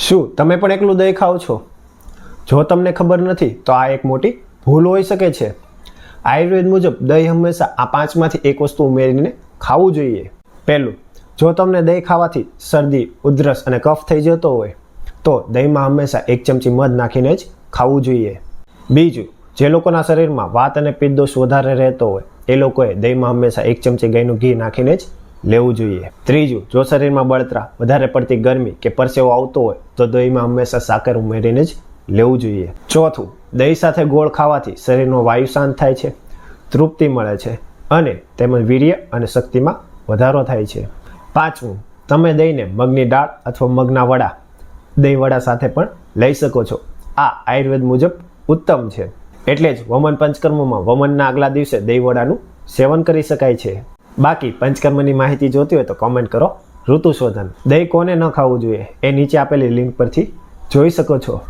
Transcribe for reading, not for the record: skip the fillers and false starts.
શું તમે પણ એકલું દહીં ખાઓ છો? જો તમને ખબર નથી તો આ એક મોટી ભૂલ હોઈ શકે છે. આયુર્વેદ મુજબ દહીં હંમેશા આ 5માંથી એક વસ્તુ ઉમેરીને ખાવું જોઈએ. પહેલું, જો તમને દહીં ખાવાથી શરદી, ઉધરસ અને કફ થઈ જતો હોય તો દહીંમાં હંમેશા 1 ચમચી મધ નાખીને જ ખાવું જોઈએ. બીજું, જે લોકોના શરીરમાં વાત અને પિત્ત દોષ વધારે રહેતો હોય એ લોકોએ દહીંમાં હંમેશા 1 ચમચી ગાયનું ઘી નાખીને જ લેવું જોઈએ. ત્રીજું, જો શરીરમાં બળતરા, વધારે પડતી ગરમી કે પરસેવો આવતો હોય તો દહીંમાં હંમેશા સાકર ઉમેરીને જ લેવું જોઈએ. ચોથું, દહીં સાથે ગોળ ખાવાથી શરીરનો વાયુ શાંત થાય છે, તૃપ્તિ મળે છે અને તેમજ વીર્ય અને શક્તિમાં વધારો થાય છે. પાંચમું, તમે દહીંને મગની દાળ અથવા મગના વડા, દહીં વડા સાથે પણ લઈ શકો છો. આ આયુર્વેદ મુજબ ઉત્તમ છે. એટલે જ વમન પંચકર્મમાં વમનના આગલા દિવસે દહીં વડાનું સેવન કરી શકાય છે. બાકી પંચકર્મની માહિતી જોતી હોય તો કોમેન્ટ કરો ઋતુશોધન. દહીં કોને ન ખાવું જોઈએ એ નીચે આપેલી લિંક પરથી જોઈ શકો છો.